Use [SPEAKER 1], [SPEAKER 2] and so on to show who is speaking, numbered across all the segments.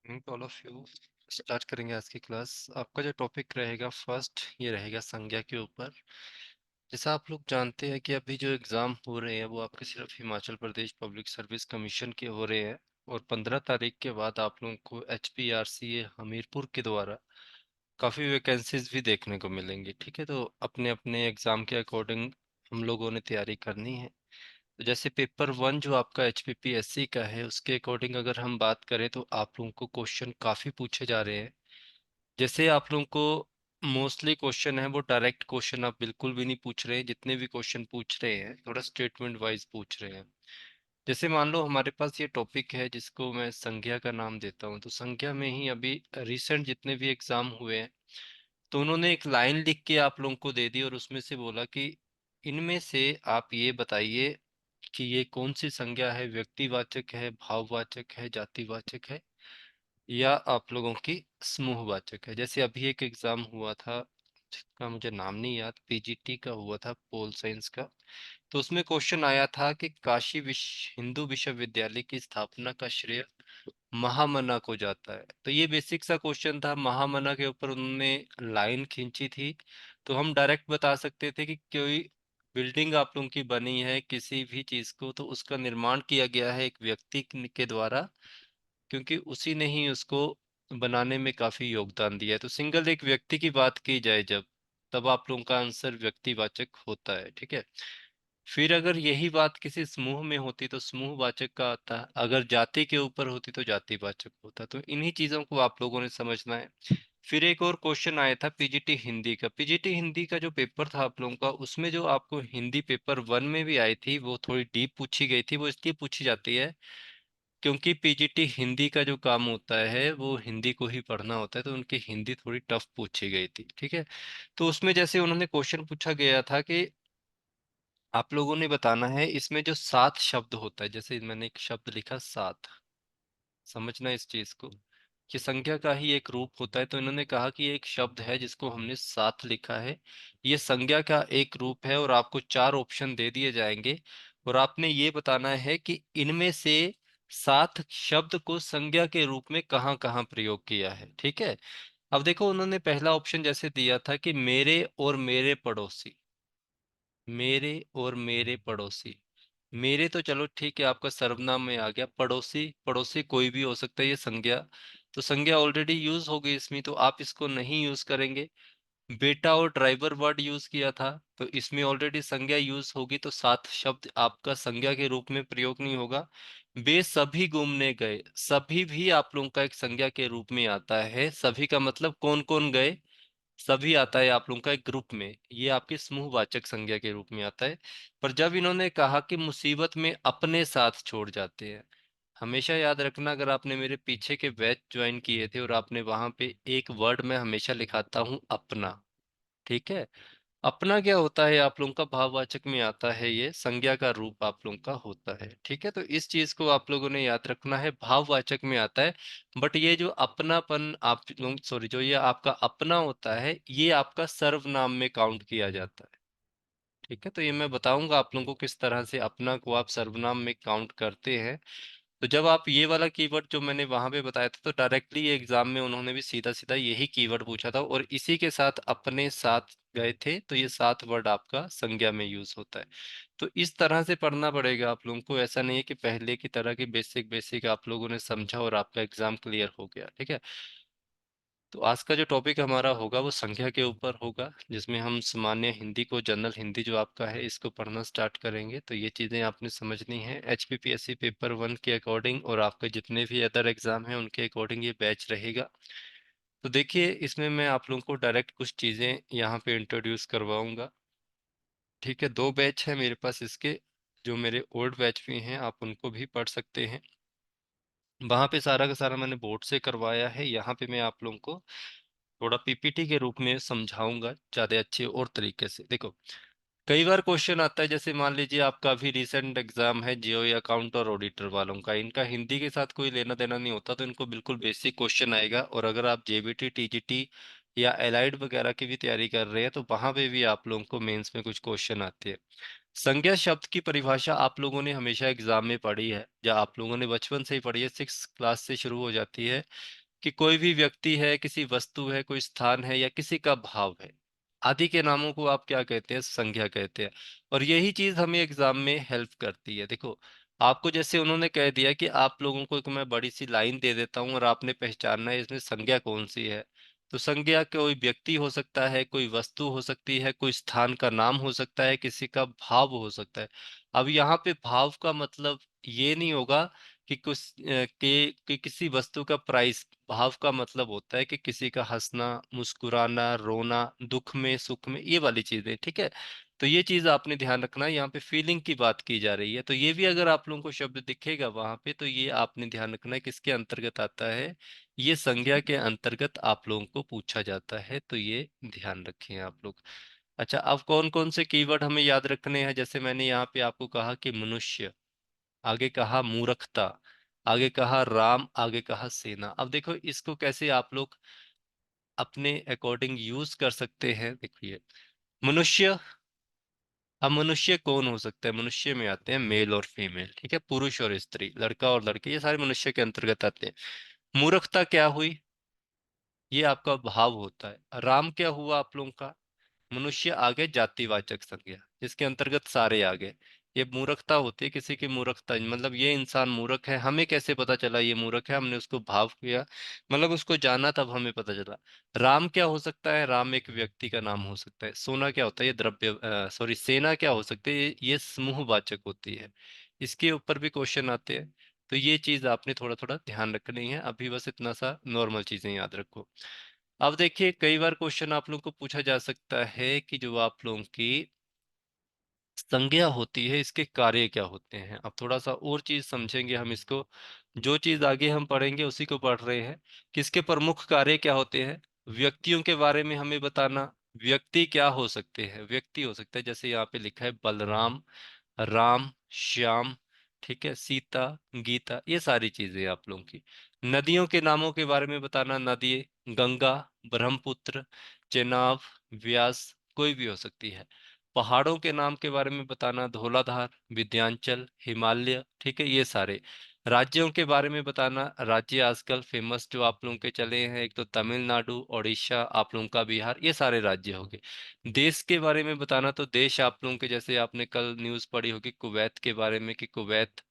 [SPEAKER 1] All of you. Start करेंगे आज की क्लास। आपका जो टॉपिक रहेगा फर्स्ट ये रहेगा संज्ञा के ऊपर। जैसा आप लोग जानते हैं कि अभी जो एग्ज़ाम हो रहे हैं वो आपके सिर्फ Himachal Pradesh public service commission के हो रहे हैं। और 15 तारीख के बाद आप लोगों को HPRCA हमीरपुर के द्वारा काफ़ी वैकेंसीज भी देखने को मिलेंगी। ठीक है, तो अपने अपने एग्ज़ाम के अकॉर्डिंग हम लोगों ने तैयारी करनी है। तो जैसे पेपर वन जो आपका HPPSC का है उसके अकॉर्डिंग अगर हम बात करें तो आप लोगों को क्वेश्चन काफ़ी पूछे जा रहे हैं। जैसे आप लोगों को मोस्टली क्वेश्चन है वो डायरेक्ट क्वेश्चन आप बिल्कुल भी नहीं पूछ रहे हैं। जितने भी क्वेश्चन पूछ रहे हैं थोड़ा स्टेटमेंट वाइज पूछ रहे हैं। जैसे मान लो हमारे पास ये टॉपिक है जिसको मैं संज्ञा का नाम देता हूँ, तो संज्ञा में ही अभी रिसेंट जितने भी एग्जाम हुए हैं तो उन्होंने एक लाइन लिख के आप लोगों को दे दी और उसमें से बोला कि इनमें से आप ये बताइए कि ये कौन सी संज्ञा है, व्यक्तिवाचक है, भाववाचक है, जातिवाचक है, या आप लोगों की समूहवाचक है। जैसे अभी एक एग्जाम हुआ था जिसका मुझे नाम नहीं याद, PGT का हुआ था, पोल साइंस का। तो उसमें क्वेश्चन आया था कि काशी विश्व हिंदू विश्वविद्यालय की स्थापना का श्रेय महामना को जाता है। तो ये बेसिक सा क्वेश्चन था, महामना के ऊपर उन्होंने लाइन खींची थी। तो हम डायरेक्ट बता सकते थे कि कोई बिल्डिंग आप लोगों की बनी है किसी भी चीज को, तो उसका निर्माण किया गया है एक व्यक्ति के द्वारा, क्योंकि उसी ने ही उसको बनाने में काफी योगदान दिया है। तो सिंगल एक व्यक्ति की बात की जाए जब, तब आप लोगों का आंसर व्यक्तिवाचक होता है। ठीक है, फिर अगर यही बात किसी समूह में होती तो समूहवाचक का आता, अगर जाति के ऊपर होती तो जातिवाचक होता। तो इन्हीं चीजों को आप लोगों ने समझना है। फिर एक और क्वेश्चन आया था PGT हिंदी का। PGT हिंदी का जो पेपर था आप लोगों का, उसमें जो आपको हिंदी पेपर वन में भी आई थी वो थोड़ी डीप पूछी गई थी। वो इसलिए पूछी जाती है क्योंकि PGT हिंदी का जो काम होता है वो हिंदी को ही पढ़ना होता है, तो उनकी हिंदी थोड़ी टफ पूछी गई थी। ठीक है, तो उसमें जैसे उन्होंने क्वेश्चन पूछा गया था कि आप लोगों ने बताना है इसमें जो सात शब्द होता है, जैसे मैंने एक शब्द लिखा सात, समझना इस चीज को कि संख्या का ही एक रूप होता है। तो इन्होंने कहा कि एक शब्द है जिसको हमने सात लिखा है, ये संज्ञा का एक रूप है और आपको चार ऑप्शन दे दिए जाएंगे और आपने ये बताना है कि इनमें से सात शब्द को संज्ञा के रूप में कहाँ कहाँ प्रयोग किया है। ठीक है, अब देखो उन्होंने पहला ऑप्शन जैसे दिया था कि मेरे और मेरे पड़ोसी, मेरे और मेरे पड़ोसी। मेरे तो चलो ठीक है आपका सर्वनाम में आ गया, पड़ोसी, पड़ोसी कोई भी हो सकता है, ये संज्ञा, तो संज्ञा ऑलरेडी यूज हो गई इसमें, तो आप इसको नहीं यूज करेंगे। बेटा और ड्राइवर वर्ड यूज किया था तो इसमें ऑलरेडी संज्ञा यूज होगी, तो सात शब्द आपका संज्ञा के रूप में प्रयोग नहीं होगा। वे सभी घूमने गए, सभी भी आप लोगों का एक संज्ञा के रूप में आता है। सभी का मतलब कौन कौन गए, सभी आता है आप लोगों का एक ग्रुप में, ये आपके समूहवाचक संज्ञा के रूप में आता है। पर जब इन्होंने कहा कि मुसीबत में अपने साथ छोड़ जाते हैं, हमेशा याद रखना, अगर आपने मेरे पीछे के बैच ज्वाइन किए थे और आपने वहां पे एक वर्ड में हमेशा लिखाता हूँ अपना। ठीक है, अपना क्या होता है आप लोगों का भाववाचक में आता है, ये संज्ञा का रूप आप लोगों का होता है। ठीक है, तो इस चीज को आप लोगों ने याद रखना है, भाववाचक में आता है। बट ये जो अपनापन आप लोग, सॉरी, जो ये आपका अपना होता है ये आपका सर्वनाम में काउंट किया जाता है। ठीक है, तो ये मैं बताऊंगा आप लोगों को किस तरह से अपना को आप सर्वनाम में काउंट करते हैं। तो जब आप ये वाला कीवर्ड जो मैंने वहां पे बताया था, तो डायरेक्टली ये एग्जाम में उन्होंने भी सीधा सीधा यही कीवर्ड पूछा था और इसी के साथ अपने साथ गए थे, तो ये सात वर्ड आपका संज्ञा में यूज होता है। तो इस तरह से पढ़ना पड़ेगा आप लोगों को, ऐसा नहीं है कि पहले की तरह की बेसिक बेसिक आप लोगों ने समझा और आपका एग्जाम क्लियर हो गया। ठीक है, तो आज का जो टॉपिक हमारा होगा वो संख्या के ऊपर होगा, जिसमें हम सामान्य हिंदी को, जनरल हिंदी जो आपका है, इसको पढ़ना स्टार्ट करेंगे। तो ये चीज़ें आपने समझनी है HPPSC पेपर वन के अकॉर्डिंग, और आपके जितने भी अदर एग्जाम हैं उनके अकॉर्डिंग ये बैच रहेगा। तो देखिए इसमें मैं आप लोगों को डायरेक्ट कुछ चीज़ें यहाँ पे इंट्रोड्यूस करवाऊंगा। ठीक है, दो बैच है मेरे पास इसके, जो मेरे ओल्ड बैच भी हैं आप उनको भी पढ़ सकते हैं। वहाँ पे सारा का सारा मैंने बोर्ड से करवाया है, यहाँ पे मैं आप लोगों को थोड़ा PPT के रूप में समझाऊंगा ज़्यादा अच्छे और तरीके से। देखो कई बार क्वेश्चन आता है, जैसे मान लीजिए आपका अभी रिसेंट एग्जाम है जियो अकाउंट और ऑडिटर वालों का, इनका हिंदी के साथ कोई लेना देना नहीं होता, तो इनको बिल्कुल बेसिक क्वेश्चन आएगा। और अगर आप JBT TGT या एलाइड वगैरह की भी तैयारी कर रहे हैं तो वहां पे भी आप लोगों को मेंस में कुछ क्वेश्चन आते हैं। संज्ञा शब्द की परिभाषा आप लोगों ने हमेशा एग्जाम में पढ़ी है, या आप लोगों ने बचपन से ही पढ़ी है, 6 क्लास से शुरू हो जाती है, कि कोई भी व्यक्ति है, किसी वस्तु है, कोई स्थान है, या किसी का भाव है, आदि के नामों को आप क्या कहते हैं? संज्ञा कहते हैं। और यही चीज हमें एग्जाम में हेल्प करती है। देखो, आपको जैसे उन्होंने कह दिया कि आप लोगों को एक मैं बड़ी सी लाइन दे देता हूँ और आपने पहचानना है इसमें संज्ञा कौन सी है। तो संज्ञा कोई व्यक्ति हो सकता है, कोई वस्तु हो सकती है, कोई स्थान का नाम हो सकता है, किसी का भाव हो सकता है। अब यहाँ पे भाव का मतलब ये नहीं होगा कि कि किसी वस्तु का प्राइस। भाव का मतलब होता है कि किसी का हंसना, मुस्कुराना, रोना, दुख में, सुख में, ये वाली चीजें, ठीक है। तो ये चीज आपने ध्यान रखना है, यहाँ पे फीलिंग की बात की जा रही है। तो ये भी अगर आप लोगों को शब्द दिखेगा वहां पे, तो ये आपने ध्यान रखना है किसके अंतर्गत आता है। ये संज्ञा के अंतर्गत आप लोगों को पूछा जाता है, तो ये ध्यान रखें आप लोग। अच्छा, अब कौन कौन से कीवर्ड हमें याद रखने हैं? जैसे मैंने यहाँ पे आपको कहा कि मनुष्य, आगे कहा मूर्खता, आगे कहा राम, आगे कहा सेना। अब देखो इसको कैसे आप लोग अपने अकॉर्डिंग यूज कर सकते हैं। देखिए, मनुष्य, अब मनुष्य कौन हो सकता है? मनुष्य में आते हैं मेल और फीमेल, ठीक है, पुरुष और स्त्री, लड़का और लड़की, ये सारे मनुष्य के अंतर्गत आते हैं। मूर्खता क्या हुई? ये आपका भाव होता है। राम क्या हुआ आप लोगों का? मनुष्य आगे जातिवाचक संज्ञा, जिसके अंतर्गत सारे आ गए। ये मूर्खता होती है, किसी की मूर्खता, मतलब ये इंसान मूर्ख है, हमें कैसे पता चला ये मूर्ख है? हमने उसको भाव किया, मतलब उसको जाना, तब हमें पता चला। राम क्या हो सकता है? राम एक व्यक्ति का नाम हो सकता है। सोना क्या होता है? ये द्रव्य, सॉरी, सेना क्या हो सकती है? ये समूहवाचक होती है। इसके ऊपर भी क्वेश्चन आते हैं। तो ये चीज आपने थोड़ा थोड़ा ध्यान रखनी है। अभी बस इतना सा नॉर्मल चीजें याद रखो। अब देखिए, कई बार क्वेश्चन आप लोगों को पूछा जा सकता है कि जो आप लोगों की संज्ञा होती है, इसके कार्य क्या होते हैं। अब थोड़ा सा और चीज समझेंगे हम इसको। जो चीज आगे हम पढ़ेंगे उसी को पढ़ रहे हैं। किसके प्रमुख कार्य क्या होते हैं? व्यक्तियों के बारे में हमें बताना। व्यक्ति क्या हो सकते हैं? व्यक्ति हो सकता है, जैसे यहाँ पे लिखा है बलराम, राम, श्याम, ठीक है, सीता, गीता, ये सारी चीजें आप लोगों की। नदियों के नामों के बारे में बताना। नदी, गंगा, ब्रह्मपुत्र, चेनाब, व्यास, कोई भी हो सकती है। पहाड़ों के नाम के बारे में बताना। धौलाधार, विंध्याचल, हिमालय, ठीक है, ये सारे। राज्यों के बारे में बताना। राज्य आजकल फेमस जो आप लोगों के चले हैं, एक तो तमिलनाडु, उड़ीसा, आप लोगों का बिहार, ये सारे राज्य हो गए। देश के बारे में बताना, तो देश आप लोगों के, जैसे आपने कल न्यूज़ पढ़ी होगी कुवैत के बारे में, कि कुवैत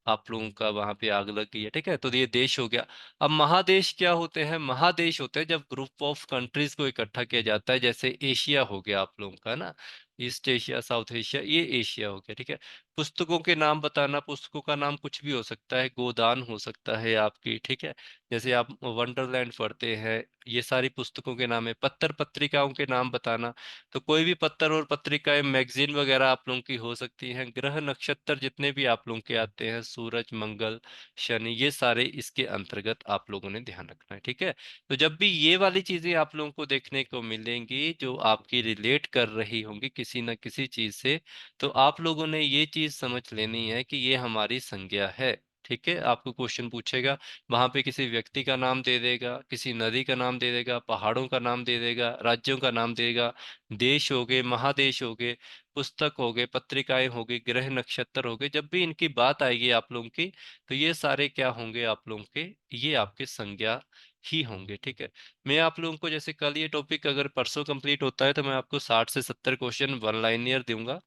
[SPEAKER 1] आप लोगों का वहां पे आग लग गई है, ठीक है, तो ये देश हो गया। अब महादेश क्या होते हैं? महादेश होते हैं जब ग्रुप ऑफ कंट्रीज को इकट्ठा किया जाता है। जैसे एशिया हो गया आप लोगों का ना, ईस्ट एशिया, साउथ एशिया, ये एशिया हो गया, ठीक है। पुस्तकों के नाम बताना। पुस्तकों का नाम कुछ भी हो सकता है, गोदान हो सकता है आपकी, ठीक है। जैसे आप वंडरलैंड पढ़ते हैं, ये सारी पुस्तकों के नाम है। पत्र पत्रिकाओं के नाम बताना। तो कोई भी पत्र और पत्रिकाएं, मैगजीन वगैरह आप लोगों की हो सकती हैं। ग्रह नक्षत्र जितने भी आप लोगों के आते हैं, सूरज, मंगल, शनि, ये सारे इसके अंतर्गत आप लोगों ने ध्यान रखना है, ठीक है। तो जब भी ये वाली चीजें आप लोगों को देखने को मिलेंगी जो आपकी रिलेट कर रही होंगी किसी न किसी चीज से, तो आप लोगों ने ये चीज समझ लेनी है कि ये हमारी संज्ञा है, ठीक है। आपको क्वेश्चन पूछेगा, वहां पे किसी व्यक्ति का नाम दे देगा, किसी नदी का नाम दे देगा, पहाड़ों का नाम दे देगा, राज्यों का नाम देगा, देश हो गए, महादेश हो गए, पुस्तक हो गए, पत्रिकाएं हो गई, ग्रह नक्षत्र हो गए, जब भी इनकी बात आएगी आप लोगों की, तो ये सारे क्या होंगे आप लोगों के? ये आपके संज्ञा ही होंगे, ठीक है। मैं आप लोगों को, जैसे कल ये टॉपिक अगर परसों कंप्लीट होता है, तो मैं आपको 60 से 70 क्वेश्चन वन लाइनियर दूंगा।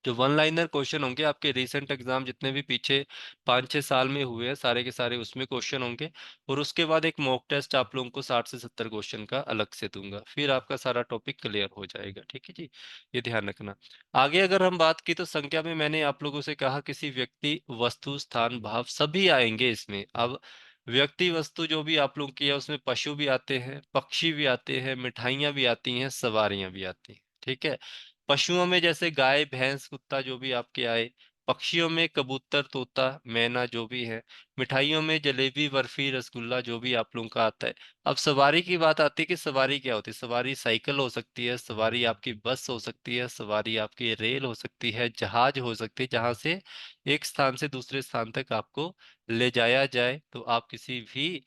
[SPEAKER 1] जो वन लाइनर क्वेश्चन होंगे आपके रिसेंट एग्जाम जितने भी पीछे 5-6 साल में हुए हैं, सारे के सारे उसमें क्वेश्चन होंगे। और उसके बाद एक मॉक टेस्ट आप लोगों को 60 से 70 क्वेश्चन का अलग से दूंगा, फिर आपका सारा टॉपिक क्लियर हो जाएगा, ठीक है जी। ये ध्यान रखना। आगे अगर हम बात की, तो संख्या में मैंने आप लोगों से कहा किसी व्यक्ति, वस्तु, स्थान, भाव सभी आएंगे इसमें। अब व्यक्ति, वस्तु जो भी आप लोग की है, उसमें पशु भी आते हैं, पक्षी भी आते हैं, मिठाइयाँ भी आती हैं, सवारियां भी आती हैं, ठीक है। पशुओं में जैसे गाय, भैंस, कुत्ता जो भी आपके आए। पक्षियों में कबूतर, तोता, मैना जो भी है। मिठाइयों में जलेबी, बर्फी, रसगुल्ला जो भी आप लोगों का आता है। अब सवारी की बात आती है कि सवारी क्या होती है। सवारी साइकिल हो सकती है, सवारी आपकी बस हो सकती है, सवारी आपकी रेल हो सकती है, जहाज हो सकती है, जहां से एक स्थान से दूसरे स्थान तक आपको ले जाया जाए। तो आप किसी भी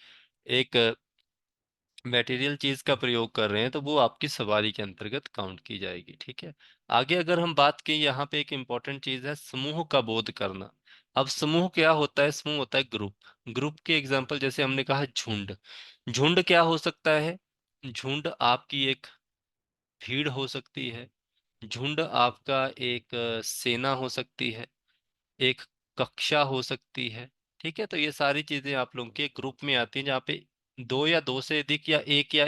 [SPEAKER 1] एक मटेरियल चीज का प्रयोग कर रहे हैं तो वो आपकी सवारी के अंतर्गत काउंट की जाएगी। ठीक है। आगे अगर हम बात की, यहाँ पे एक इंपॉर्टेंट चीज है समूह का बोध करना। अब समूह क्या होता है? समूह होता है ग्रुप। ग्रुप के एग्जांपल जैसे हमने कहा झुंड। झुंड क्या हो सकता है? झुंड आपकी एक भीड़ हो सकती है। झुंड आपका एक सेना हो सकती है। एक कक्षा हो सकती है। ठीक है। तो ये सारी चीजें आप लोगों के ग्रुप में आती हैं, जहाँ पे दो या दो से अधिक या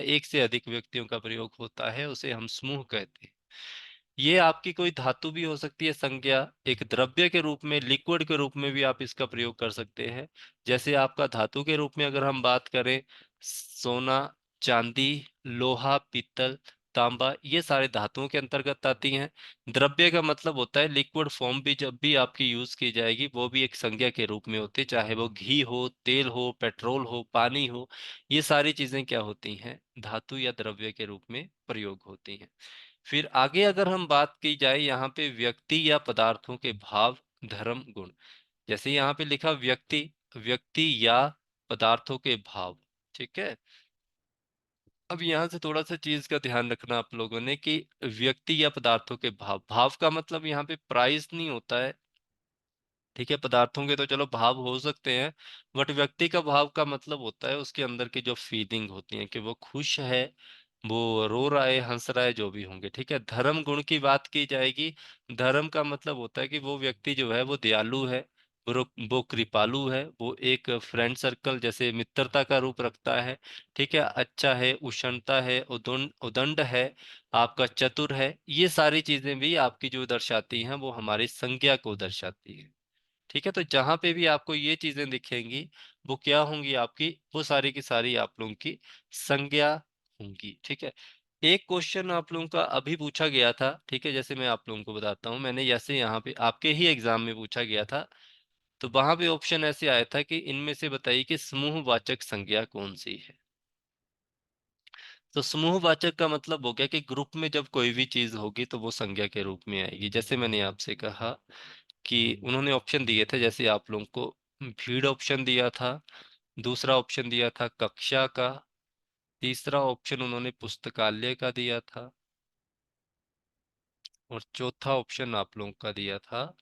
[SPEAKER 1] एक से अधिक व्यक्तियों का प्रयोग होता है, उसे हम समूह कहते हैं। ये आपकी कोई धातु भी हो सकती है संज्ञा। एक द्रव्य के रूप में, लिक्विड के रूप में भी आप इसका प्रयोग कर सकते हैं। जैसे आपका धातु के रूप में अगर हम बात करें, सोना, चांदी, लोहा, पीतल, तांबा, ये सारे धातुओं के अंतर्गत आती हैं। द्रव्य का मतलब होता है लिक्विड फॉर्म भी जब भी आपकी यूज की जाएगी वो भी एक संज्ञा के रूप में होती है, चाहे वो घी हो, तेल हो, पेट्रोल हो, पानी हो। ये सारी चीजें क्या होती हैं? धातु या द्रव्य के रूप में प्रयोग होती हैं। फिर आगे अगर हम बात की जाए, यहाँ पे व्यक्ति या पदार्थों के भाव, धर्म, गुण। जैसे यहाँ पे लिखा व्यक्ति, व्यक्ति या पदार्थों के भाव। ठीक है। अब यहाँ से थोड़ा सा चीज का ध्यान रखना आप लोगों ने कि व्यक्ति या पदार्थों के भाव, भाव का मतलब यहाँ पे प्राइस नहीं होता है। ठीक है। पदार्थों के तो चलो भाव हो सकते हैं, बट व्यक्ति का भाव का मतलब होता है उसके अंदर की जो फीलिंग होती है, कि वो खुश है, वो रो रहा है, हंस रहा है, जो भी होंगे। ठीक है। धर्म गुण की बात की जाएगी। धर्म का मतलब होता है कि वो व्यक्ति जो है वो दयालु है, वो कृपालु है, वो एक फ्रेंड सर्कल जैसे मित्रता का रूप रखता है। ठीक है। अच्छा है, उष्णता है, उदंड है, आपका चतुर है। ये सारी चीजें भी आपकी जो दर्शाती हैं वो हमारी संज्ञा को दर्शाती है। ठीक है। तो जहां पे भी आपको ये चीजें दिखेंगी वो क्या होंगी? आपकी वो सारी की सारी आप लोगों की संज्ञा होंगी। ठीक है। एक क्वेश्चन आप लोगों का अभी पूछा गया था। ठीक है। जैसे मैं आप लोगों को बताता हूँ, मैंने जैसे यहाँ पे आपके ही एग्जाम में पूछा गया था, तो वहां पे ऑप्शन ऐसे आया था कि इनमें से बताइए कि समूहवाचक संज्ञा कौन सी है। तो समूहवाचक का मतलब हो गया कि ग्रुप में जब कोई भी चीज होगी तो वो संज्ञा के रूप में आएगी। जैसे मैंने आपसे कहा कि उन्होंने ऑप्शन दिए थे, जैसे आप लोगों को भीड़ ऑप्शन दिया था, दूसरा ऑप्शन दिया था कक्षा का, तीसरा ऑप्शन उन्होंने पुस्तकालय का दिया था, और चौथा ऑप्शन आप लोगों का दिया था,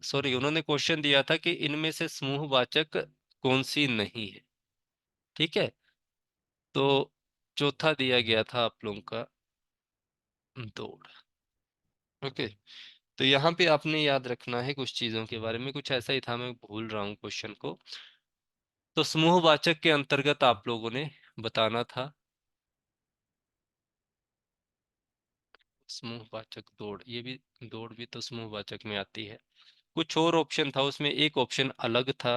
[SPEAKER 1] सॉरी, उन्होंने क्वेश्चन दिया था कि इनमें से समूहवाचक कौन सी नहीं है। ठीक है। तो चौथा दिया गया था आप लोगों का दौड़। ओके। तो यहाँ पे आपने याद रखना है कुछ चीजों के बारे में, कुछ ऐसा ही था, मैं भूल रहा हूँ क्वेश्चन को। तो समूहवाचक के अंतर्गत आप लोगों ने बताना था, समूहवाचक दौड़, ये भी, दौड़ भी तो समूहवाचक में आती है। कुछ और ऑप्शन था उसमें, एक ऑप्शन अलग था,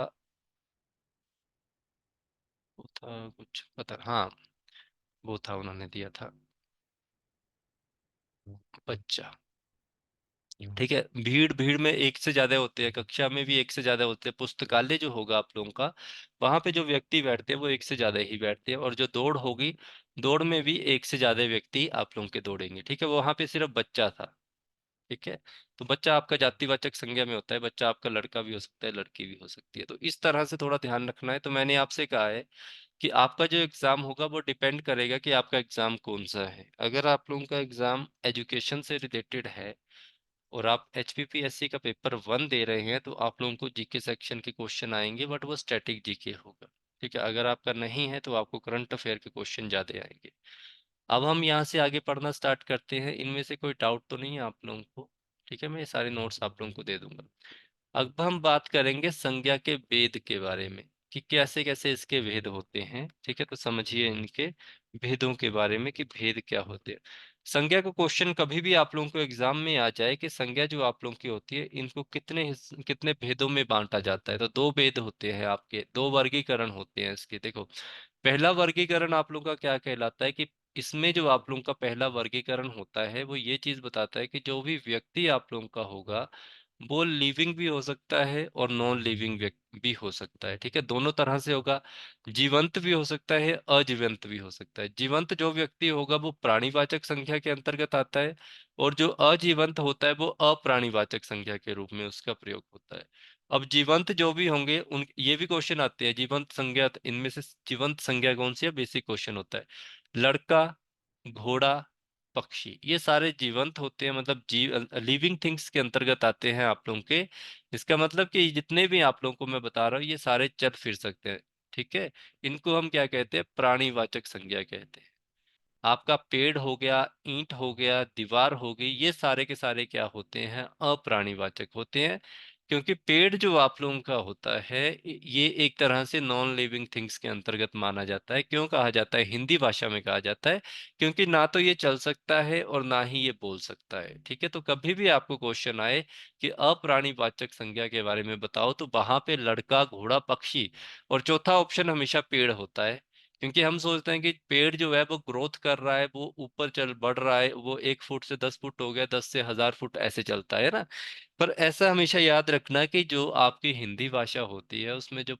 [SPEAKER 1] वो था कुछ पता, हाँ, वो था, उन्होंने दिया था बच्चा। ठीक है। भीड़, भीड़ में एक से ज्यादा होते हैं, कक्षा में भी एक से ज्यादा होते हैं, पुस्तकालय जो होगा आप लोगों का, वहां पे जो व्यक्ति बैठते हैं वो एक से ज्यादा ही बैठते हैं, और जो दौड़ होगी, दौड़ में भी एक से ज्यादा व्यक्ति आप लोगों के दौड़ेंगे। ठीक है। वहां पे सिर्फ बच्चा था। ठीक है। तो बच्चा आपका जातिवाचक संज्ञा में होता है, बच्चा आपका लड़का भी हो सकता है, लड़की भी हो सकती है। तो इस तरह से थोड़ा ध्यान रखना है। तो मैंने आपसे कहा है कि आपका जो एग्जाम होगा वो डिपेंड करेगा कि आपका एग्जाम कौन सा है। अगर आप लोगों का एग्जाम एजुकेशन से रिलेटेड है और आप HPPSC का पेपर 1 दे रहे हैं, तो आप लोगों को जीके सेक्शन के क्वेश्चन आएंगे, बट वो स्टैटिक जीके होगा। ठीक है। अगर आपका नहीं है तो आपको करंट अफेयर के क्वेश्चन ज्यादा आएंगे। अब हम यहाँ से आगे पढ़ना स्टार्ट करते हैं। इनमें से कोई डाउट तो नहीं है आप लोगों को? ठीक है। मैं ये सारे नोट्स आप लोगों को दे दूंगा। अब हम बात करेंगे संज्ञा के भेद के बारे में, कि कैसे कैसे इसके भेद होते हैं। ठीक है। तो समझिए इनके भेदों के बारे में कि भेद क्या होते हैं। संज्ञा का क्वेश्चन कभी भी आप लोगों को एग्जाम में आ जाए कि संज्ञा जो आप लोगों की होती है इनको कितने भेदों में बांटा जाता है, तो दो भेद होते हैं आपके, दो वर्गीकरण होते हैं इसके। देखो, पहला वर्गीकरण आप लोगों का क्या कहलाता है कि इसमें जो आप लोगों का पहला वर्गीकरण होता है वो ये चीज बताता है कि जो भी व्यक्ति आप लोगों का होगा वो लिविंग भी हो सकता है और नॉन लिविंग भी हो सकता है। ठीक है। दोनों तरह से होगा। जीवंत भी हो सकता है, अजीवंत भी हो सकता है। जीवंत जो व्यक्ति होगा वो प्राणीवाचक संख्या के अंतर्गत आता है, और जो अजीवंत होता है वो अप्राणीवाचक संख्या के रूप में उसका प्रयोग होता है। अब जीवंत जो भी होंगे उन ये भी क्वेश्चन आते हैं, जीवंत संज्ञा इनमें से जीवंत संज्ञा कौन सी है, बेसिक क्वेश्चन होता है। लड़का, घोड़ा, पक्षी, ये सारे जीवंत होते हैं, मतलब लिविंग थिंग्स के अंतर्गत आते हैं आप लोगों के। इसका मतलब कि जितने भी आप लोगों को मैं बता रहा हूँ ये सारे चल फिर सकते हैं। ठीक है, इनको हम क्या कहते हैं, प्राणीवाचक संज्ञा कहते हैं। आपका पेड़ हो गया, ईंट हो गया, दीवार हो गई, ये सारे के सारे क्या होते हैं, अप्राणीवाचक होते हैं। क्योंकि पेड़ जो आप लोगों का होता है ये एक तरह से नॉन लिविंग थिंग्स के अंतर्गत माना जाता है। क्यों कहा जाता है, हिंदी भाषा में कहा जाता है क्योंकि ना तो ये चल सकता है और ना ही ये बोल सकता है। ठीक है, तो कभी भी आपको क्वेश्चन आए कि अप्राणीवाचक संज्ञा के बारे में बताओ, तो वहां पे लड़का, घोड़ा, पक्षी और चौथा ऑप्शन हमेशा पेड़ होता है। क्योंकि हम सोचते हैं कि पेड़ जो है वो ग्रोथ कर रहा है, वो ऊपर चल बढ़ रहा है, वो 1 फुट से 10 फुट हो गया, 10 से 1000 फुट ऐसे चलता है ना। पर ऐसा हमेशा याद रखना कि जो आपकी हिंदी भाषा होती है उसमें जो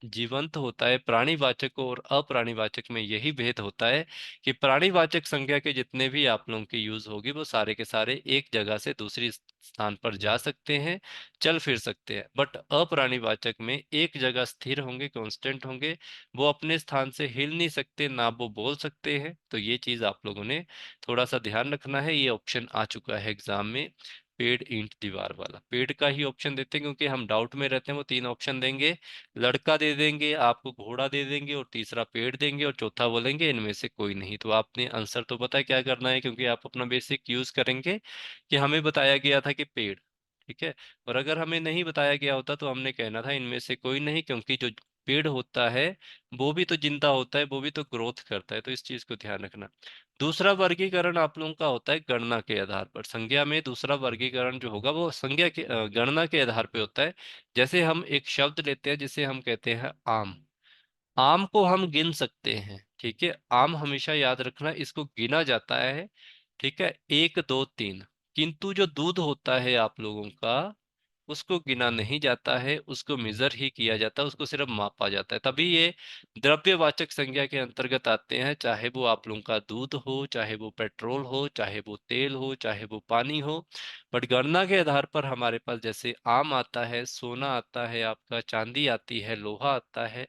[SPEAKER 1] जीवंत होता है, प्राणीवाचक और अप्राणीवाचक में यही भेद होता है कि प्राणीवाचक संज्ञा के जितने भी आप लोगों की यूज होगी वो सारे के सारे एक जगह से दूसरी स्थान पर जा सकते हैं, चल फिर सकते हैं। बट अप्राणीवाचक में एक जगह स्थिर होंगे, कांस्टेंट होंगे, वो अपने स्थान से हिल नहीं सकते, ना वो बोल सकते हैं। तो ये चीज आप लोगों ने थोड़ा सा ध्यान रखना है। ये ऑप्शन आ चुका है एग्जाम में, पेड़, ईंट, दीवार वाला। पेड़ का ही ऑप्शन देते हैं क्योंकि हम डाउट में रहते हैं, वो 3 ऑप्शन देंगे, लड़का दे देंगे, आपको घोड़ा दे देंगे और तीसरा पेड़ देंगे और चौथा बोलेंगे इनमें से कोई नहीं। तो आपने आंसर तो पता है क्या करना है, क्योंकि आप अपना बेसिक यूज करेंगे कि हमें बताया गया था कि पेड़। ठीक है, और अगर हमें नहीं बताया गया होता तो हमने कहना था इनमें से कोई नहीं, क्योंकि जो पेड़ होता है वो भी तो जिंदा होता है, वो भी तो ग्रोथ करता है। तो इस चीज को ध्यान रखना। दूसरा वर्गीकरण आप लोगों का होता है गणना के आधार पर। संज्ञा में दूसरा वर्गीकरण जो होगा वो संज्ञा के गणना के आधार पे होता है। जैसे हम एक शब्द लेते हैं जिसे हम कहते हैं आम। आम को हम गिन सकते हैं, ठीक है, आम हमेशा याद रखना इसको गिना जाता है। ठीक है, 1 2 3। किंतु जो दूध होता है आप लोगों का उसको गिना नहीं जाता है, उसको मेजर ही किया जाता है, उसको सिर्फ मापा जाता है। तभी ये द्रव्यवाचक संज्ञा के अंतर्गत आते हैं, चाहे वो आप लोगों का दूध हो, चाहे वो पेट्रोल हो, चाहे वो तेल हो, चाहे वो पानी हो। बट गणना के आधार पर हमारे पास जैसे आम आता है, सोना आता है, आपका चांदी आती है, लोहा आता है।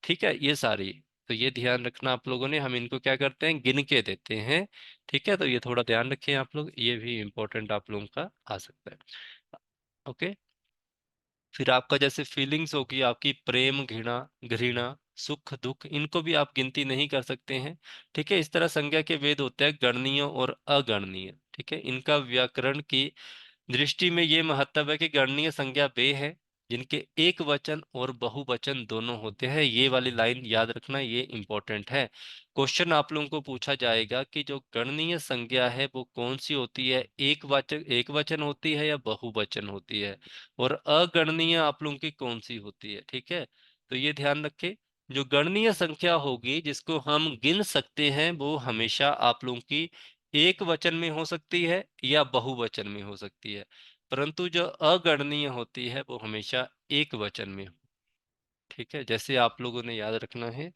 [SPEAKER 1] ठीक है, ये सारी, तो ये ध्यान रखना आप लोगों ने, हम इनको क्या करते हैं, गिन के देते हैं। ठीक है, तो ये थोड़ा ध्यान रखें आप लोग, ये भी इम्पोर्टेंट आप लोगों का आ सकता है। ओके, फिर आपका जैसे फीलिंग्स होगी आपकी, प्रेम, घृणा, घृणा, सुख, दुख, इनको भी आप गिनती नहीं कर सकते हैं। ठीक है, इस तरह संज्ञा के भेद होते हैं गणनीय और अगणनीय। ठीक है, इनका व्याकरण की दृष्टि में ये महत्व है कि गणनीय संज्ञा वे है जिनके एक वचन और बहुवचन दोनों होते हैं। ये वाली लाइन याद रखना, ये इंपॉर्टेंट है। क्वेश्चन आप लोगों को पूछा जाएगा कि जो गणनीय संज्ञा है वो कौन सी होती है, एक वचन होती है या बहुवचन होती है, और अगणनीय आप लोगों की कौन सी होती है। ठीक है, तो ये ध्यान रखें। जो गणनीय संख्या होगी जिसको हम गिन सकते हैं वो हमेशा आप लोगों की एक वचन में हो सकती है या बहुवचन में हो सकती है। परंतु जो अगणनीय होती है वो हमेशा एक वचन में। ठीक है, जैसे आप लोगों ने याद रखना है,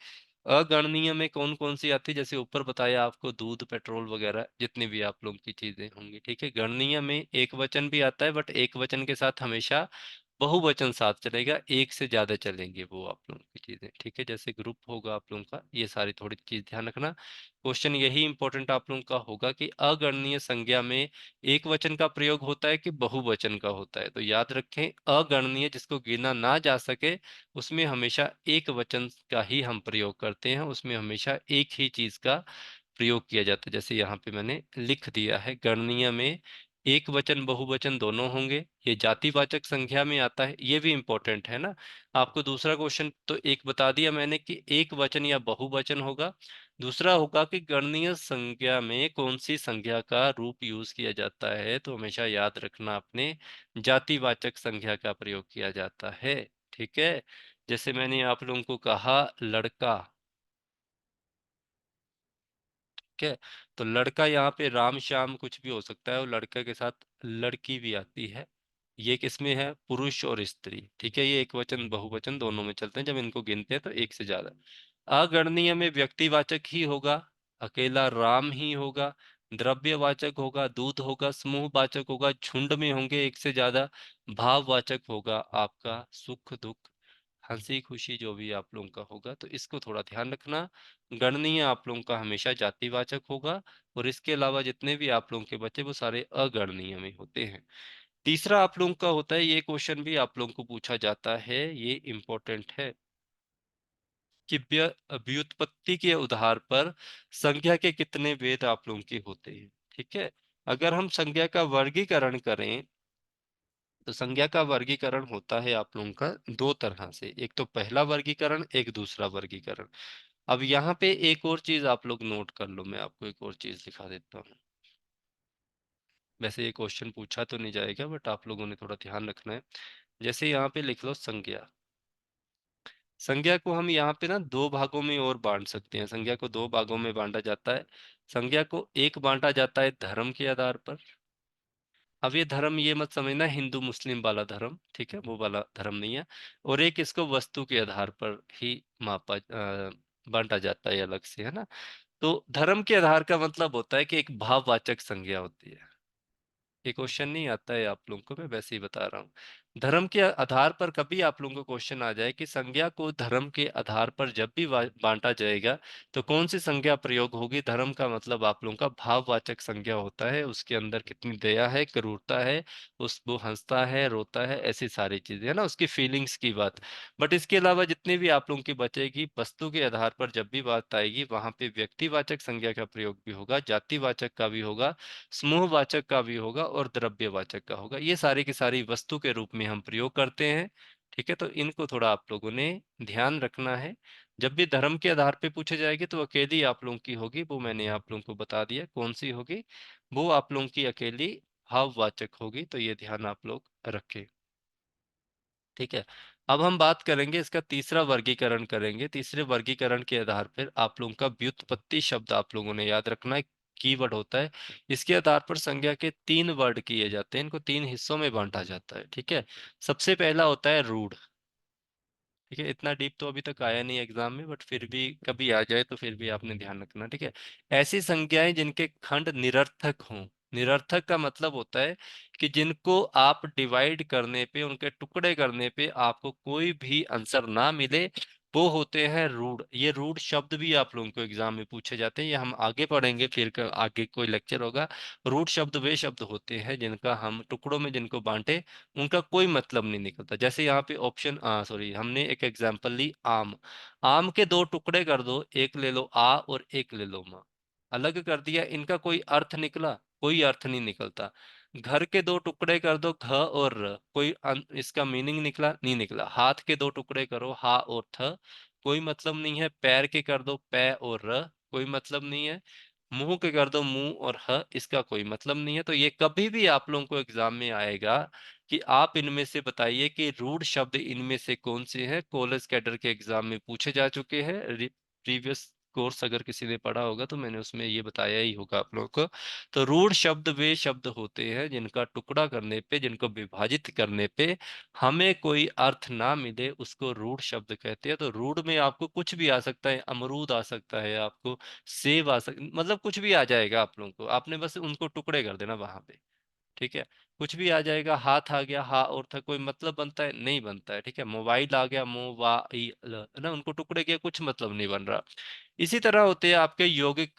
[SPEAKER 1] अगणनीय में कौन कौन सी आती है, जैसे ऊपर बताया आपको, दूध, पेट्रोल वगैरह जितनी भी आप लोगों की चीजें होंगी। ठीक है, गणनीय में एक वचन भी आता है, बट एक वचन के साथ हमेशा बहुवचन साथ चलेगा, एक से ज्यादा चलेंगे वो आप लोगों की चीजें। ठीक है, जैसे ग्रुप होगा आप लोगों का, ये सारी थोड़ी चीज ध्यान रखना। क्वेश्चन यही इंपॉर्टेंट आप लोगों का होगा कि अगणनीय संज्ञा में एक वचन का प्रयोग होता है कि बहुवचन का होता है। तो याद रखें, अगणनीय जिसको गिना ना जा सके उसमें हमेशा एक वचन का ही हम प्रयोग करते हैं, उसमें हमेशा एक ही चीज का प्रयोग किया जाता है। जैसे यहाँ पे मैंने लिख दिया है, गणनीय में एक वचन बहुवचन दोनों होंगे। ये जातिवाचक संख्या में आता है, ये भी इंपॉर्टेंट है ना। आपको दूसरा क्वेश्चन तो एक बता दिया मैंने कि एक वचन या बहुवचन होगा। दूसरा होगा कि गणनीय संज्ञा में कौन सी संज्ञा का रूप यूज किया जाता है, तो हमेशा याद रखना आपने जातिवाचक संज्ञा का प्रयोग किया जाता है। ठीक है, जैसे मैंने आप लोगों को कहा लड़का। ठीक है, तो लड़का यहाँ पे राम श्याम कुछ भी हो सकता है, और लड़का के साथ लड़की भी आती है। ये किसमें है, पुरुष और स्त्री। ठीक है, ये एक वचन बहुवचन दोनों में चलते हैं, जब इनको गिनते हैं तो एक से ज्यादा। अगणनीय में व्यक्तिवाचक ही होगा, अकेला राम ही होगा। द्रव्यवाचक होगा दूध होगा, समूहवाचक होगा झुंड में होंगे एक से ज्यादा, भाववाचक होगा आपका सुख दुख, हंसी खुशी जो भी आप लोगों का होगा। तो इसको थोड़ा ध्यान रखना। गणनीय आप लोगों का हमेशा जातिवाचक होगा, और इसके अलावा जितने भी आप लोगों के बचे वो सारे अगणनीय में होते हैं। तीसरा आप लोगों का होता है, ये क्वेश्चन भी आप लोगों को पूछा जाता है, ये इंपॉर्टेंट है, कि व्युत्पत्ति के आधार पर संज्ञा के कितने भेद आप लोगों के होते हैं। ठीक है, अगर हम संज्ञा का वर्गीकरण करें तो संज्ञा का वर्गीकरण होता है आप लोगों का दो तरह से, एक तो पहला वर्गीकरण, एक दूसरा वर्गीकरण। अब यहाँ पे एक और चीज आप लोग नोट कर लो, मैं आपको एक और चीज दिखा देता हूँ। वैसे ये क्वेश्चन पूछा तो नहीं जाएगा, बट आप लोगों ने थोड़ा ध्यान रखना है। जैसे यहाँ पे लिख लो संज्ञा। संज्ञा को हम यहाँ पे ना दो भागों में और बांट सकते हैं, संज्ञा को दो भागों में बांटा जाता है। संज्ञा को एक बांटा जाता है धर्म के आधार पर। अब ये धर्म ये मत समझना हिंदू मुस्लिम वाला धर्म, ठीक है, वो वाला धर्म नहीं है। और एक इसको वस्तु के आधार पर ही मापा बांटा जाता है अलग से, है ना। तो धर्म के आधार का मतलब होता है कि एक भाववाचक संज्ञा होती है। ये क्वेश्चन नहीं आता है आप लोगों को, मैं वैसे ही बता रहा हूँ। धर्म के आधार पर कभी आप लोगों को क्वेश्चन आ जाए कि संज्ञा को धर्म के आधार पर जब भी बांटा जाएगा तो कौन सी संज्ञा प्रयोग होगी। धर्म का मतलब आप लोगों का भाववाचक संज्ञा होता है, उसके अंदर कितनी दया है, क्रूरता है, उस वो हंसता है रोता है, ऐसी सारी चीजें है ना, उसकी फीलिंग्स की बात। बट इसके अलावा जितने भी आप लोगों की बचेगी, वस्तु के आधार पर जब भी बात आएगी वहां पे व्यक्तिवाचक संज्ञा का प्रयोग भी होगा, जातिवाचक का भी होगा, समूहवाचक का भी होगा, और द्रव्यवाचक का होगा। ये सारी की सारी वस्तु के रूप में हम प्रयोग करते हैं। ठीक है, तो इनको थोड़ा आप लोगों ने ध्यान रखना है। जब भी धर्म के आधार पे पूछे जाएगी तो अकेली आप लोगों की होगी, वो मैंने आप लोगों को बता दिया कौन सी होगी। वो आप लोगों की अकेली भाववाचक होगी, तो ये ध्यान आप लोग रखें। ठीक है, अब हम बात करेंगे इसका तीसरा वर्गीकरण करेंगे। तीसरे वर्गीकरण के आधार पर आप लोगों का व्युत्पत्ति शब्द आप लोगों ने याद रखना है, कीवर्ड होता है। इसके आधार पर संज्ञा के तीन वर्ड किए जाते हैं, इनको तीन हिस्सों में बांटा जाता है। ठीक है, सबसे पहला होता है रूढ़। ठीक है, इतना डीप तो अभी तक आया नहीं एग्जाम में, बट फिर भी कभी आ जाए तो फिर भी आपने ध्यान रखना। ठीक है, ऐसी संज्ञाएं जिनके खंड निरर्थक हों। निरर्थक का मतलब होता है कि जिनको आप डिवाइड करने पे, उनके टुकड़े करने पे आपको कोई भी आंसर ना मिले, वो होते हैं रूढ़। ये रूढ़ शब्द भी आप लोगों को एग्जाम में पूछे जाते हैं, ये हम आगे पढ़ेंगे, फिर आगे कोई लेक्चर होगा। रूढ़ शब्द वे शब्द होते हैं जिनका हम टुकड़ों में जिनको बांटे उनका कोई मतलब नहीं निकलता। जैसे यहाँ पे ऑप्शन सॉरी, हमने एक एग्जांपल ली आम। आम के दो टुकड़े कर दो, एक ले लो आ और एक ले लो माँ, अलग कर दिया, इनका कोई अर्थ निकला? कोई अर्थ नहीं निकलता। घर के दो टुकड़े कर दो घ और र, कोई इसका मीनिंग निकला? नहीं निकला। हाथ के दो टुकड़े करो हा और थ, कोई मतलब नहीं है। पैर के कर दो पै और र, कोई मतलब नहीं है। मुंह के कर दो मुंह और ह, इसका कोई मतलब नहीं है। तो ये कभी भी आप लोगों को एग्जाम में आएगा कि आप इनमें से बताइए कि रूढ़ शब्द इनमें से कौन से हैं। कॉलेज कैडर के एग्जाम में पूछे जा चुके हैं, प्रीवियस कोर्स अगर किसी ने पढ़ा होगा तो मैंने उसमें ये बताया ही होगा आप लोगों को। तो रूढ़ शब्द वे शब्द होते हैं जिनका टुकड़ा करने पे, जिनको विभाजित करने पे हमें कोई अर्थ ना मिले, उसको रूढ़ शब्द कहते हैं। तो रूढ़ में आपको कुछ भी आ सकता है, अमरूद आ सकता है आपको, सेब आ सक मतलब कुछ भी आ जाएगा आप लोगों को, आपने बस उनको टुकड़े कर देना वहां पे। ठीक है, कुछ भी आ जाएगा। हाथ आ गया हा और था, कोई मतलब बनता है? नहीं बनता है। ठीक है, मोबाइल आ गया मो वा ई ल, है ना, उनको टुकड़े किया कुछ मतलब नहीं बन रहा। इसी तरह होते हैं आपके यौगिक।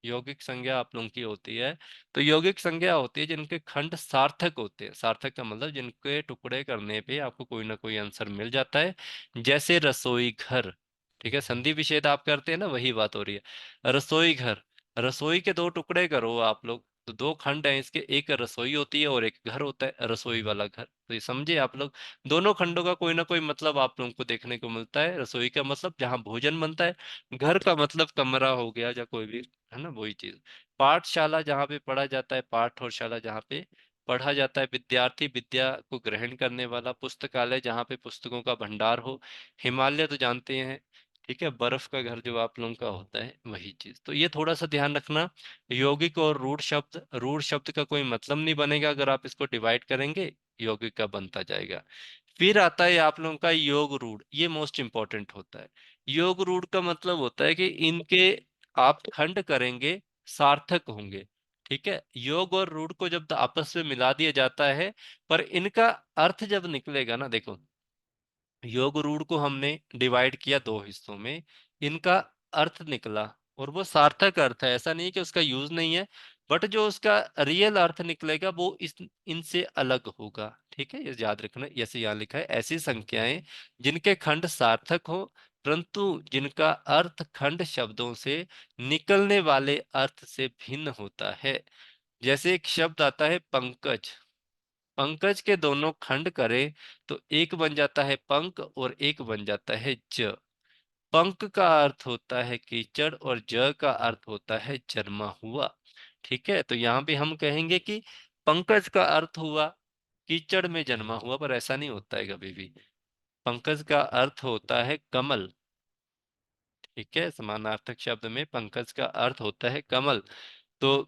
[SPEAKER 1] यौगिक संज्ञा आप लोगों की होती है। तो यौगिक संज्ञा होती है जिनके खंड सार्थक होते हैं। सार्थक का मतलब जिनके टुकड़े करने पे आपको कोई ना कोई आंसर मिल जाता है। जैसे रसोई घर। ठीक है, संधि विच्छेद आप करते हैं ना, वही बात हो रही है। रसोई घर, रसोई के दो टुकड़े करो आप लोग तो दो खंड हैं इसके, एक रसोई होती है और एक घर होता है, रसोई वाला घर। तो ये समझे आप लोग, दोनों खंडों का कोई ना कोई मतलब आप लोगों को देखने को मिलता है। रसोई का मतलब जहाँ भोजन बनता है, घर का मतलब कमरा हो गया या कोई भी, है ना, वही चीज। पाठशाला जहाँ पे पढ़ा जाता है, पाठ और शाला जहाँ पे पढ़ा जाता है, विद्यार्थी विद्या को ग्रहण करने वाला, पुस्तकालय जहाँ पे पुस्तकों का भंडार हो, हिमालय तो जानते हैं। ठीक है, बर्फ का घर जो आप लोगों का होता है वही चीज। तो ये थोड़ा सा ध्यान रखना। यौगिक और रूढ़ शब्द, रूढ़ शब्द का कोई मतलब नहीं बनेगा अगर आप इसको डिवाइड करेंगे, यौगिक का बनता जाएगा। फिर आता है आप लोगों का योग रूढ़, ये मोस्ट इंपॉर्टेंट होता है। योग रूढ़ का मतलब होता है कि इनके आप खंड करेंगे सार्थक होंगे। ठीक है, योग और रूढ़ को जब आपस में मिला दिया जाता है, पर इनका अर्थ जब निकलेगा ना, देखो योग रूढ़ को हमने डिवाइड किया दो हिस्सों में, इनका अर्थ निकला और वो सार्थक अर्थ है, ऐसा नहीं कि उसका यूज नहीं है, बट जो उसका रियल अर्थ निकलेगा वो इस इनसे अलग होगा। ठीक है, ये याद रखना। जैसे यहाँ लिखा है, ऐसी संख्याएं जिनके खंड सार्थक हो परंतु जिनका अर्थ खंड शब्दों से निकलने वाले अर्थ से भिन्न होता है। जैसे एक शब्द आता है पंकज, पंकज के दोनों खंड करें तो एक बन जाता है पंक और एक बन जाता है ज। पंक का अर्थ होता है कीचड़ और ज का अर्थ होता है जन्मा हुआ। ठीक है, तो यहाँ पे हम कहेंगे कि पंकज का अर्थ हुआ कीचड़ में जन्मा हुआ, पर ऐसा नहीं होता है कभी भी। पंकज का अर्थ होता है कमल। ठीक है, समानार्थक शब्द में पंकज का अर्थ होता है कमल। तो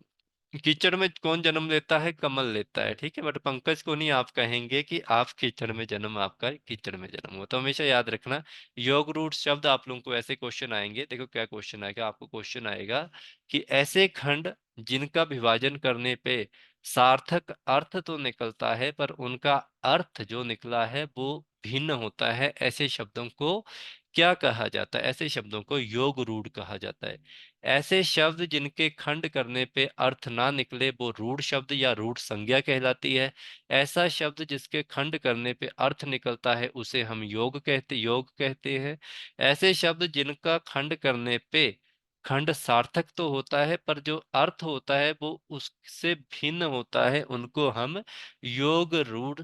[SPEAKER 1] कीचड़ में कौन जन्म लेता है? कमल लेता है। ठीक है, बट पंकज को नहीं आप कहेंगे कि आप कीचड़ में जन्म, आपका कीचड़ में जन्म हुआ। तो हमेशा याद रखना, योग रूट शब्द आप लोगों को ऐसे क्वेश्चन आएंगे। देखो क्या क्वेश्चन आएगा, आपको क्वेश्चन आएगा कि ऐसे खंड जिनका विभाजन करने पे सार्थक अर्थ तो निकलता है पर उनका अर्थ जो निकला है वो भिन्न होता है, ऐसे शब्दों को क्या कहा जाता है? ऐसे शब्दों को योग रूढ़ कहा जाता है। ऐसे शब्द जिनके खंड करने पे अर्थ ना निकले वो रूढ़ शब्द या रूढ़ संज्ञा कहलाती है। ऐसा शब्द जिसके खंड करने पे अर्थ निकलता है उसे हम योग कहते हैं। ऐसे शब्द जिनका खंड करने पे खंड सार्थक तो होता है पर जो अर्थ होता है वो उससे भिन्न होता है, उनको हम योग रूढ़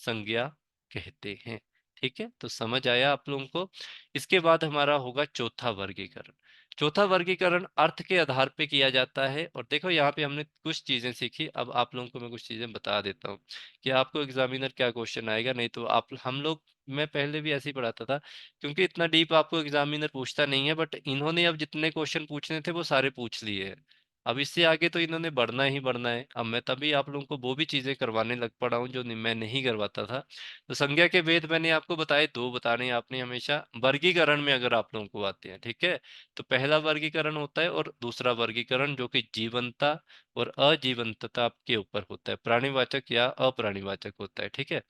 [SPEAKER 1] संज्ञा कहते हैं। ठीक है, तो समझ आया आप लोगों को। इसके बाद हमारा होगा चौथा वर्गीकरण। चौथा वर्गीकरण अर्थ के आधार पे किया जाता है। और देखो यहाँ पे हमने कुछ चीजें सीखी, अब आप लोगों को मैं कुछ चीजें बता देता हूँ कि आपको एग्जामिनर क्या क्वेश्चन आएगा। नहीं तो आप हम लोग, मैं पहले भी ऐसे ही पढ़ाता था, क्योंकि इतना डीप आपको एग्जामिनर पूछता नहीं है, बट इन्होंने अब जितने क्वेश्चन पूछने थे वो सारे पूछ लिए हैं। अब इससे आगे तो इन्होंने बढ़ना ही बढ़ना है। अब मैं तभी आप लोगों को वो भी चीजें करवाने लग पड़ा हूँ जो मैं नहीं करवाता था। तो संज्ञा के भेद मैंने आपको बताए, दो बताने हैं आपने हमेशा। वर्गीकरण में अगर आप लोगों को आते हैं, ठीक है, तो पहला वर्गीकरण होता है और दूसरा वर्गीकरण जो कि जीवंतता और अजीवंतता के ऊपर होता है, प्राणीवाचक या अप्राणीवाचक होता है। ठीक है,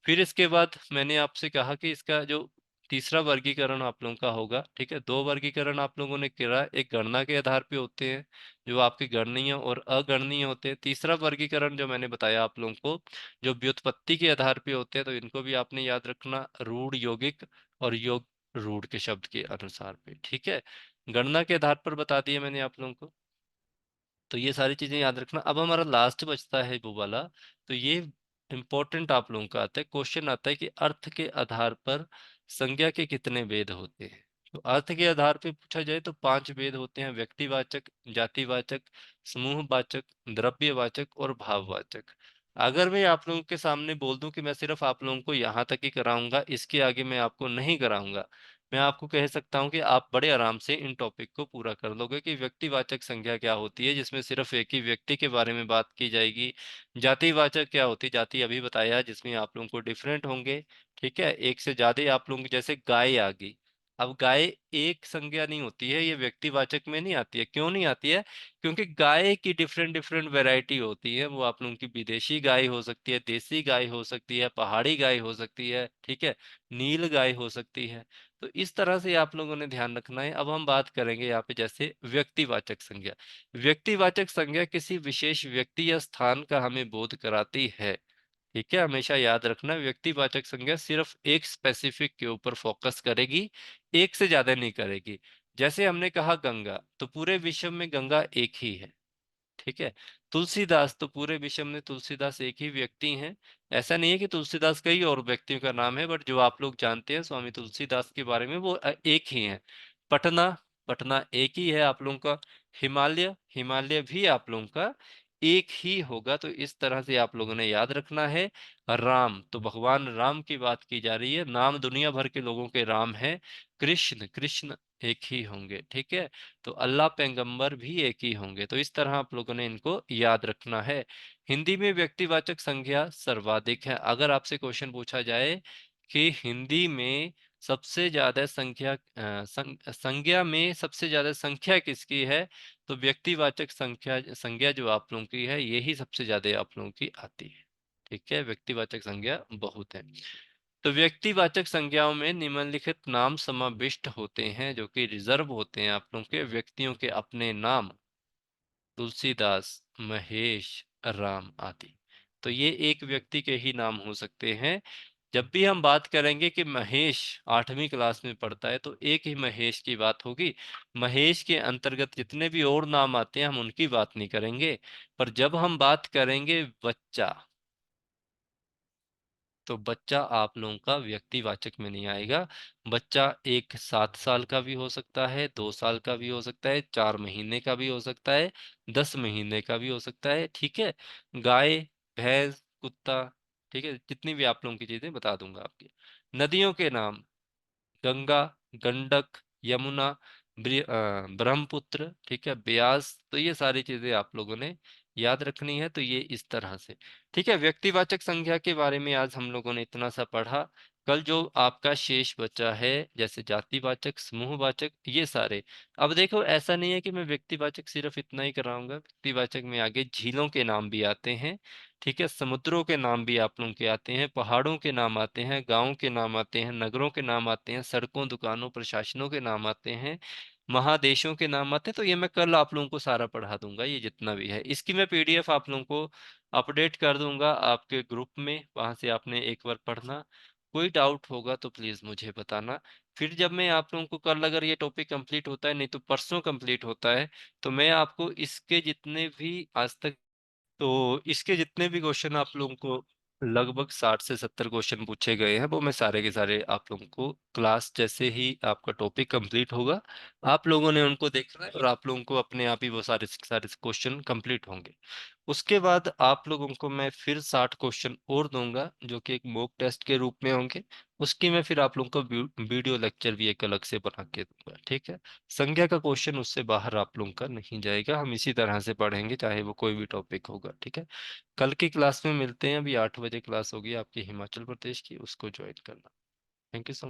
[SPEAKER 1] फिर इसके बाद मैंने आपसे कहा कि इसका जो तीसरा वर्गीकरण आप लोगों का होगा। ठीक है, दो वर्गीकरण आप लोगों ने करा, एक गणना के आधार पे होते हैं जो आपके गणनीय और अगणनीय होते हैं। तीसरा वर्गीकरण जो मैंने बताया आप लोगों को, जो व्युत्पत्ति के आधार पे होते हैं, तो इनको भी आपने याद रखना, रूढ़ यौगिक और योग रूढ़ के शब्द के अनुसार पे। ठीक है, गणना के आधार पर बता दिया मैंने आप लोगों को, तो ये सारी चीजें याद रखना। अब हमारा लास्ट बचता है वो वाला, तो ये इंपॉर्टेंट आप लोगों का आता है, क्वेश्चन आता है कि अर्थ के आधार पर संज्ञा के कितने भेद होते हैं। तो अर्थ के आधार पे पूछा जाए तो पांच भेद होते हैं: व्यक्तिवाचक, जातिवाचक, समूहवाचक, द्रव्यवाचक और भाववाचक। अगर मैं आप लोगों के सामने बोल दूं कि मैं सिर्फ आप लोगों को यहाँ तक ही कराऊंगा, इसके आगे मैं आपको नहीं कराऊंगा, मैं आपको कह सकता हूं कि आप बड़े आराम से इन टॉपिक को पूरा कर लोगे कि व्यक्तिवाचक संज्ञा क्या होती है, जिसमें सिर्फ एक ही व्यक्ति के बारे में बात की जाएगी। जातिवाचक क्या होती है, जाति अभी बताया, जिसमें आप लोगों को डिफरेंट होंगे। ठीक है, एक से ज्यादा आप लोगों की, जैसे गाय आ गई। अब गाय एक संज्ञा नहीं होती है, ये व्यक्तिवाचक में नहीं आती है। क्यों नहीं आती है? क्योंकि गाय की डिफरेंट डिफरेंट वैरायटी होती है। वो आप लोगों की विदेशी गाय हो सकती है, देसी गाय हो सकती है, पहाड़ी गाय हो सकती है, ठीक है, नील गाय हो सकती है। तो इस तरह से आप लोगों ने ध्यान रखना है। अब हम बात करेंगे यहाँ पे जैसे व्यक्तिवाचक संज्ञा। व्यक्तिवाचक संज्ञा किसी विशेष व्यक्ति या स्थान का हमें बोध कराती है। ठीक है, हमेशा याद रखना, व्यक्तिवाचक संज्ञा सिर्फ एक स्पेसिफिक के ऊपर फोकस करेगी, एक से ज्यादा नहीं करेगी। जैसे हमने कहा गंगा, तो पूरे विश्व में गंगा एक ही है। ठीक है, तुलसीदास, तो पूरे विश्व में तुलसीदास एक ही व्यक्ति हैं। ऐसा नहीं है कि तुलसीदास कई और व्यक्तियों का नाम है, बट जो आप लोग जानते हैं स्वामी तुलसीदास के बारे में वो एक ही हैं। पटना, पटना एक ही है आप लोगों का। हिमालय, हिमालय भी आप लोगों का एक ही होगा। तो इस तरह से आप लोगों ने याद रखना है। राम, तो भगवान राम की बात की जा रही है, नाम दुनिया भर के लोगों के राम है। कृष्ण, कृष्ण एक ही होंगे। ठीक है, तो अल्लाह पैगंबर भी एक ही होंगे। तो इस तरह आप लोगों ने इनको याद रखना है। हिंदी में व्यक्तिवाचक संज्ञा सर्वाधिक है। अगर आपसे क्वेश्चन पूछा जाए कि हिंदी में सबसे ज्यादा संख्या संज्ञा में सबसे ज्यादा संख्या किसकी है? तो व्यक्तिवाचक संख्या संज्ञा जो आप लोगों की है यही सबसे ज्यादा आप लोगों की आती है। ठीक है, व्यक्तिवाचक संज्ञा बहुत है। तो व्यक्तिवाचक संज्ञाओं में निम्नलिखित नाम समाविष्ट होते हैं जो कि रिजर्व होते हैं आप लोगों के व्यक्तियों के अपने नाम। तुलसीदास, महेश, राम आदि। तो ये एक व्यक्ति के ही नाम हो सकते हैं। जब भी हम बात करेंगे कि महेश 8वीं क्लास में पढ़ता है तो एक ही महेश की बात होगी। महेश के अंतर्गत जितने भी और नाम आते हैं हम उनकी बात नहीं करेंगे। पर जब हम बात करेंगे बच्चा, तो बच्चा आप लोगों का व्यक्तिवाचक में नहीं आएगा। बच्चा एक 7 साल का भी हो सकता है, 2 साल का भी हो सकता है, 4 महीने का भी हो सकता है, 10 महीने का भी हो सकता है। ठीक है, गाय, भैंस, कुत्ता, ठीक है, जितनी भी आप लोगों की चीजें बता दूंगा आपकी। नदियों के नाम, गंगा, गंडक, यमुना, ब्रह्मपुत्र, ठीक है, ब्यास। तो ये सारी चीजें आप लोगों ने याद रखनी है। तो ये इस तरह से, ठीक है, व्यक्तिवाचक संज्ञा के बारे में आज हम लोगों ने इतना सा पढ़ा। कल जो आपका शेष बचा है जैसे जातिवाचक, समूहवाचक, ये सारे। अब देखो ऐसा नहीं है कि मैं व्यक्तिवाचक सिर्फ इतना ही कराऊंगा, व्यक्तिवाचक में आगे झीलों के नाम भी आते हैं। ठीक है, समुद्रों के नाम भी आप लोगों के आते हैं, पहाड़ों के नाम आते हैं, गांवों के नाम आते हैं, नगरों के नाम आते हैं, सड़कों, दुकानों, प्रशासनों के नाम आते हैं, महादेशों के नाम आते हैं। तो ये मैं कल आप लोगों को सारा पढ़ा दूंगा, ये जितना भी है इसकी मैं पीडीएफ आप लोगों को अपडेट कर दूंगा आपके ग्रुप में, वहां से आपने एक बार पढ़ना। कोई डाउट होगा तो प्लीज मुझे बताना। फिर जब मैं आप लोगों को कल, अगर ये टॉपिक कंप्लीट होता है, नहीं तो परसों कंप्लीट होता है, तो मैं आपको इसके जितने भी आज तक, तो इसके जितने भी क्वेश्चन आप लोगों को लगभग 60 से 70 क्वेश्चन पूछे गए हैं, वो मैं सारे के सारे आप लोगों को क्लास जैसे ही आपका टॉपिक कंप्लीट होगा आप लोगों ने उनको देखना है, और आप लोगों को अपने आप ही वो सारे सारे क्वेश्चन कंप्लीट होंगे। उसके बाद आप लोगों को मैं फिर 60 क्वेश्चन और दूंगा जो कि एक मॉक टेस्ट के रूप में होंगे। उसकी मैं फिर आप लोगों को वीडियो लेक्चर भी एक अलग से बना के दूंगा। ठीक है, संज्ञा का क्वेश्चन उससे बाहर आप लोगों का नहीं जाएगा, हम इसी तरह से पढ़ेंगे चाहे वो कोई भी टॉपिक होगा। ठीक है, कल की क्लास में मिलते हैं। अभी 8 बजे क्लास होगी आपकी हिमाचल प्रदेश की, उसको ज्वाइन करना। Thank you so